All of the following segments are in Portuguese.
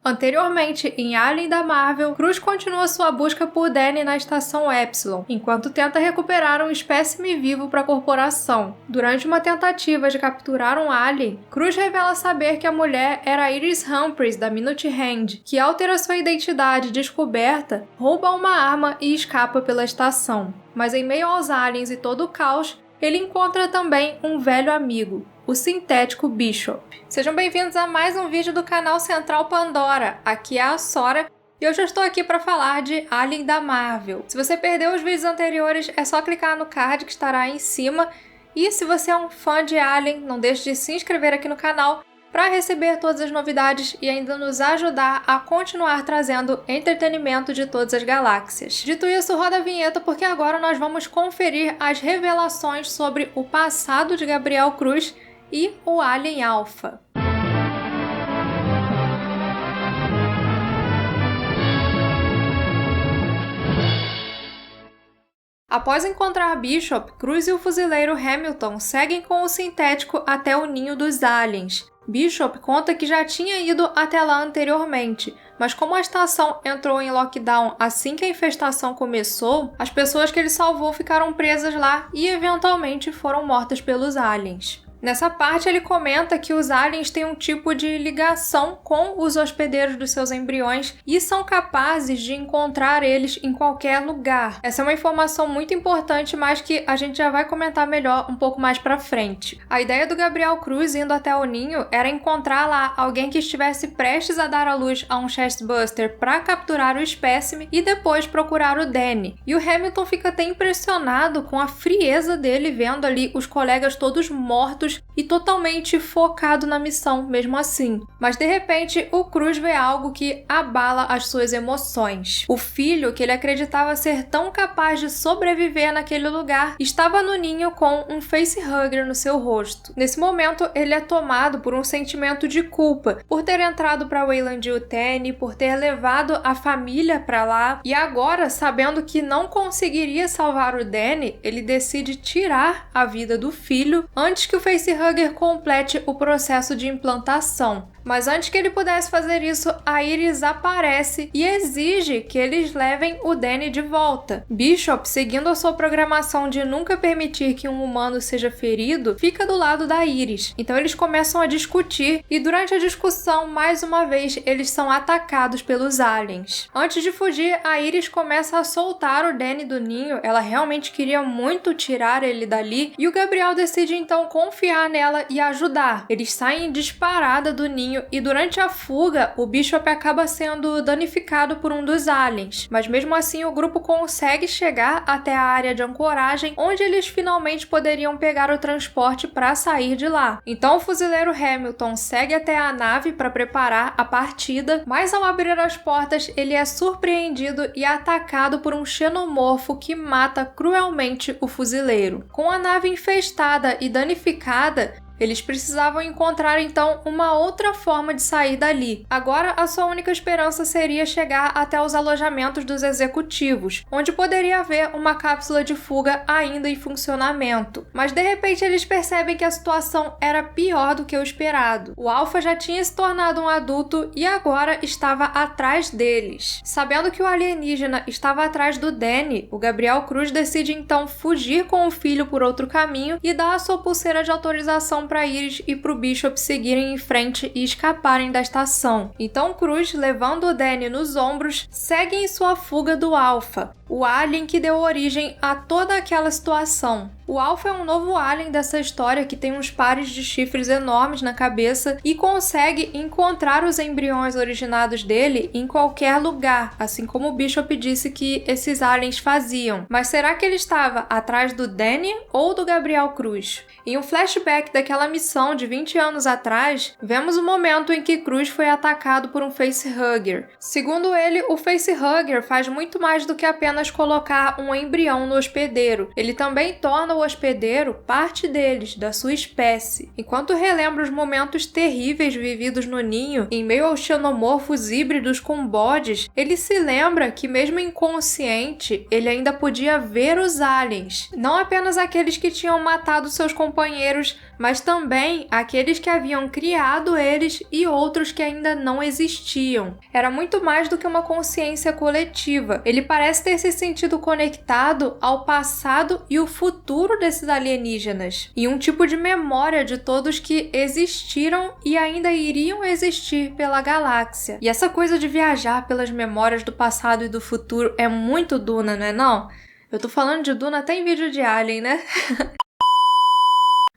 Anteriormente, em Alien da Marvel, Cruz continua sua busca por Danny na Estação Epsilon, enquanto tenta recuperar um espécime vivo para a corporação. Durante uma tentativa de capturar um alien, Cruz revela saber que a mulher era Iris Humphries, da Minute Hand, que ao ter a sua identidade descoberta, rouba uma arma e escapa pela estação. Mas em meio aos aliens e todo o caos, ele encontra também um velho amigo, o sintético Bishop. Sejam bem-vindos a mais um vídeo do canal Central Pandora. Aqui é a Sora e hoje eu estou aqui para falar de Alien da Marvel. Se você perdeu os vídeos anteriores, é só clicar no card que estará aí em cima. E se você é um fã de Alien, não deixe de se inscrever aqui no canal para receber todas as novidades e ainda nos ajudar a continuar trazendo entretenimento de todas as galáxias. Dito isso, roda a vinheta porque agora nós vamos conferir as revelações sobre o passado de Gabriel Cruz e o Alien Alpha. Após encontrar Bishop, Cruz e o fuzileiro Hamilton seguem com o sintético até o ninho dos aliens. Bishop conta que já tinha ido até lá anteriormente, mas como a estação entrou em lockdown assim que a infestação começou, as pessoas que ele salvou ficaram presas lá e eventualmente foram mortas pelos aliens. Nessa parte ele comenta que os aliens têm um tipo de ligação com os hospedeiros dos seus embriões e são capazes de encontrar eles em qualquer lugar. Essa é uma informação muito importante, mas que a gente já vai comentar melhor um pouco mais pra frente. A ideia do Gabriel Cruz indo até o ninho era encontrar lá alguém que estivesse prestes a dar à luz a um chestbuster para capturar o espécime e depois procurar o Danny. E o Hamilton fica até impressionado com a frieza dele vendo ali os colegas todos mortos e totalmente focado na missão mesmo assim. Mas de repente o Cruz vê algo que abala as suas emoções. O filho, que ele acreditava ser tão capaz de sobreviver naquele lugar, estava no ninho com um facehugger no seu rosto. Nesse momento ele é tomado por um sentimento de culpa por ter entrado para Weyland-Yutani, por ter levado a família para lá, e agora, sabendo que não conseguiria salvar o Danny, ele decide tirar a vida do filho antes que o facehugger complete o processo de implantação. Mas antes que ele pudesse fazer isso, a Iris aparece e exige que eles levem o Danny de volta. Bishop, seguindo a sua programação de nunca permitir que um humano seja ferido, fica do lado da Iris. Então eles começam a discutir e durante a discussão, mais uma vez, eles são atacados pelos aliens. Antes de fugir, a Iris começa a soltar o Danny do ninho. Ela realmente queria muito tirar ele dali e o Gabriel decide então confiar nela e ajudar. Eles saem em disparada do ninho e durante a fuga, o Bishop acaba sendo danificado por um dos aliens. Mas mesmo assim, o grupo consegue chegar até a área de ancoragem, onde eles finalmente poderiam pegar o transporte para sair de lá. Então o fuzileiro Hamilton segue até a nave para preparar a partida, mas ao abrir as portas, ele é surpreendido e atacado por um xenomorfo que mata cruelmente o fuzileiro. Com a nave infestada e danificada, eles precisavam encontrar então uma outra forma de sair dali. Agora a sua única esperança seria chegar até os alojamentos dos executivos, onde poderia haver uma cápsula de fuga ainda em funcionamento. Mas de repente eles percebem que a situação era pior do que o esperado. O Alpha já tinha se tornado um adulto e agora estava atrás deles. Sabendo que o alienígena estava atrás do Danny, o Gabriel Cruz decide então fugir com o filho por outro caminho e dar a sua pulseira de autorização para Iris e para o Bishop seguirem em frente e escaparem da estação. Então Cruz, levando o Danny nos ombros, segue em sua fuga do Alpha, o alien que deu origem a toda aquela situação. O Alpha é um novo alien dessa história que tem uns pares de chifres enormes na cabeça e consegue encontrar os embriões originados dele em qualquer lugar, assim como o Bishop disse que esses aliens faziam. Mas será que ele estava atrás do Danny ou do Gabriel Cruz? Em um flashback daquela missão de 20 anos atrás, vemos o momento em que Cruz foi atacado por um facehugger. Segundo ele, o facehugger faz muito mais do que apenas colocar um embrião no hospedeiro. Ele também torna o hospedeiro parte deles, da sua espécie. Enquanto relembra os momentos terríveis vividos no ninho, em meio aos xenomorfos híbridos com bodes, ele se lembra que mesmo inconsciente, ele ainda podia ver os aliens. Não apenas aqueles que tinham matado seus companheiros, mas também aqueles que haviam criado eles e outros que ainda não existiam. Era muito mais do que uma consciência coletiva. Ele parece ter se sentido conectado ao passado e o futuro desses alienígenas, e um tipo de memória de todos que existiram e ainda iriam existir pela galáxia. E essa coisa de viajar pelas memórias do passado e do futuro é muito Duna, não é não? Eu tô falando de Duna até em vídeo de Alien, né?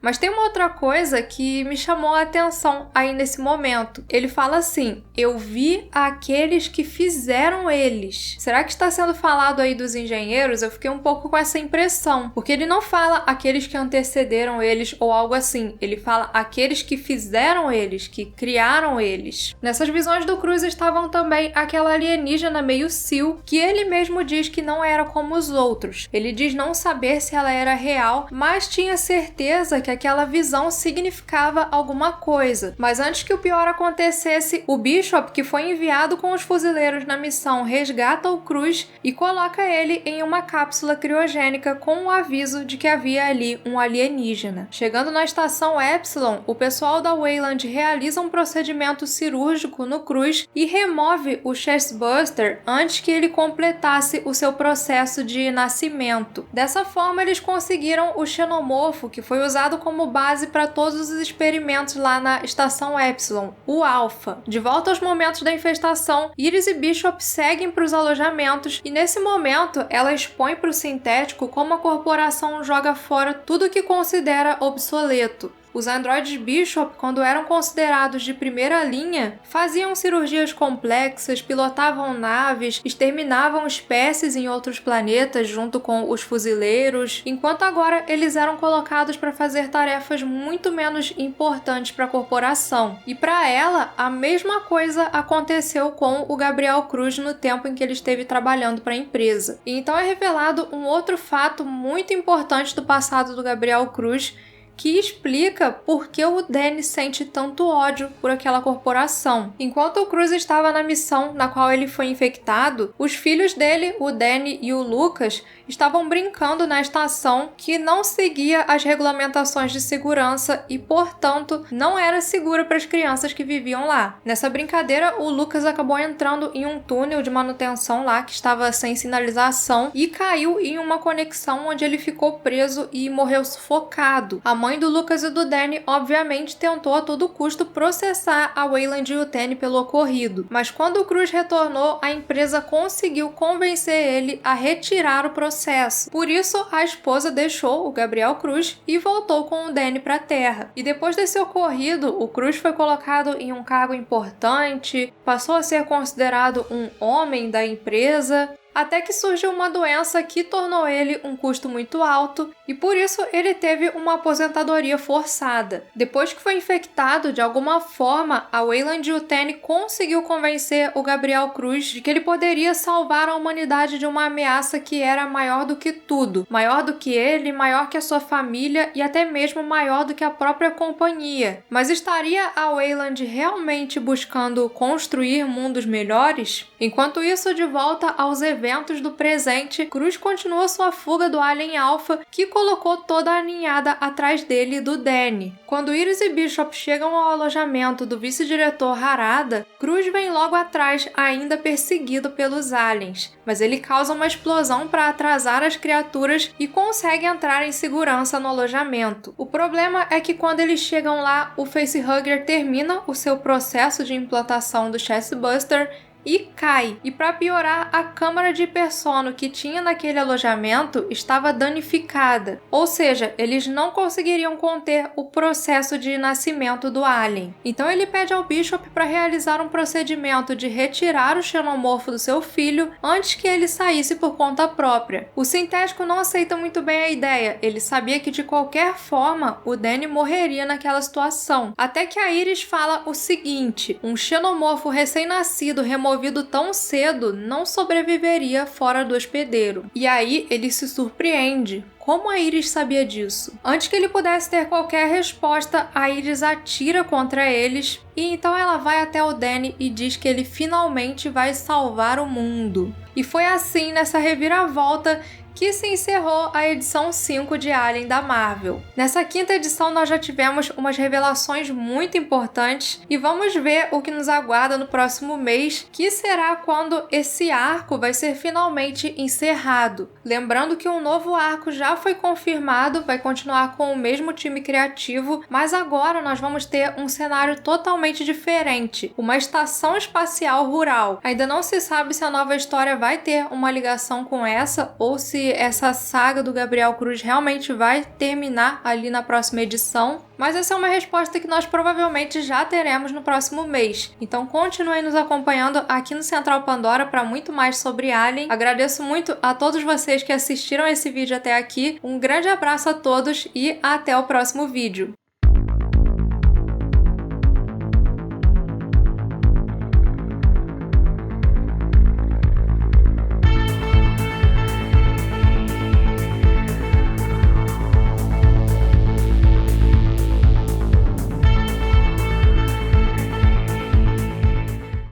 Mas tem uma outra coisa que me chamou a atenção aí nesse momento. Ele fala assim: eu vi aqueles que fizeram eles. Será que está sendo falado aí dos engenheiros? Eu fiquei um pouco com essa impressão. Porque ele não fala aqueles que antecederam eles ou algo assim. Ele fala aqueles que fizeram eles, que criaram eles. Nessas visões do Cruz estavam também aquela alienígena meio Sil, que ele mesmo diz que não era como os outros. Ele diz não saber se ela era real, mas tinha certeza que aquela visão significava alguma coisa. Mas antes que o pior acontecesse, o Bishop, que foi enviado com os fuzileiros na missão, resgata o Cruz e coloca ele em uma cápsula criogênica com o aviso de que havia ali um alienígena. Chegando na estação Epsilon, o pessoal da Weyland realiza um procedimento cirúrgico no Cruz e remove o Chestbuster antes que ele completasse o seu processo de nascimento. Dessa forma, eles conseguiram o xenomorfo, que foi usado como base para todos os experimentos lá na estação Epsilon, o Alpha. De volta aos momentos da infestação, Iris e Bishop seguem para os alojamentos e nesse momento ela expõe para o sintético como a corporação joga fora tudo que considera obsoleto. Os androides Bishop, quando eram considerados de primeira linha, faziam cirurgias complexas, pilotavam naves, exterminavam espécies em outros planetas junto com os fuzileiros, enquanto agora eles eram colocados para fazer tarefas muito menos importantes para a corporação. E para ela, a mesma coisa aconteceu com o Gabriel Cruz no tempo em que ele esteve trabalhando para a empresa. E então é revelado um outro fato muito importante do passado do Gabriel Cruz, que explica por que o Danny sente tanto ódio por aquela corporação. Enquanto o Cruz estava na missão na qual ele foi infectado, os filhos dele, o Danny e o Lucas, estavam brincando na estação que não seguia as regulamentações de segurança e, portanto, não era segura para as crianças que viviam lá. Nessa brincadeira, o Lucas acabou entrando em um túnel de manutenção lá que estava sem sinalização e caiu em uma conexão onde ele ficou preso e morreu sufocado. A mãe do Lucas e do Danny, obviamente, tentou a todo custo processar a Weyland e o Danny pelo ocorrido, mas quando o Cruz retornou, a empresa conseguiu convencer ele a retirar o processo. Por isso, a esposa deixou o Gabriel Cruz e voltou com o Danny para a Terra. E depois desse ocorrido, o Cruz foi colocado em um cargo importante, passou a ser considerado um homem da empresa, até que surgiu uma doença que tornou ele um custo muito alto e por isso ele teve uma aposentadoria forçada. Depois que foi infectado, de alguma forma, a Weyland Yutani conseguiu convencer o Gabriel Cruz de que ele poderia salvar a humanidade de uma ameaça que era maior do que tudo, maior do que ele, maior que a sua família e até mesmo maior do que a própria companhia. Mas estaria a Weyland realmente buscando construir mundos melhores? Enquanto isso, de volta aos eventos do presente, Cruz continua sua fuga do Alien Alpha, que colocou toda a ninhada atrás dele e do Danny. Quando Iris e Bishop chegam ao alojamento do vice-diretor Harada, Cruz vem logo atrás, ainda perseguido pelos aliens, mas ele causa uma explosão para atrasar as criaturas e consegue entrar em segurança no alojamento. O problema é que quando eles chegam lá, o Facehugger termina o seu processo de implantação do Chestbuster e cai. E para piorar, a câmara de hipersono que tinha naquele alojamento estava danificada. Ou seja, eles não conseguiriam conter o processo de nascimento do alien. Então ele pede ao Bishop para realizar um procedimento de retirar o xenomorfo do seu filho antes que ele saísse por conta própria. O sintético não aceita muito bem a ideia. Ele sabia que de qualquer forma o Danny morreria naquela situação. Até que a Iris fala o seguinte: um xenomorfo recém-nascido removido desenvolvido tão cedo não sobreviveria fora do hospedeiro. E aí ele se surpreende. Como a Iris sabia disso? Antes que ele pudesse ter qualquer resposta, a Iris atira contra eles e então ela vai até o Danny e diz que ele finalmente vai salvar o mundo. E foi assim, nessa reviravolta, que se encerrou a edição 5 de Alien da Marvel. Nessa quinta edição nós já tivemos umas revelações muito importantes e vamos ver o que nos aguarda no próximo mês, que será quando esse arco vai ser finalmente encerrado. Lembrando que um novo arco já foi confirmado, vai continuar com o mesmo time criativo, mas agora nós vamos ter um cenário totalmente diferente, uma estação espacial rural. Ainda não se sabe se a nova história vai ter uma ligação com essa ou se essa saga do Gabriel Cruz realmente vai terminar ali na próxima edição, mas essa é uma resposta que nós provavelmente já teremos no próximo mês. Então continuem nos acompanhando aqui no Central Pandora para muito mais sobre Alien. Agradeço muito a todos vocês que assistiram esse vídeo até aqui, um grande abraço a todos e até o próximo vídeo.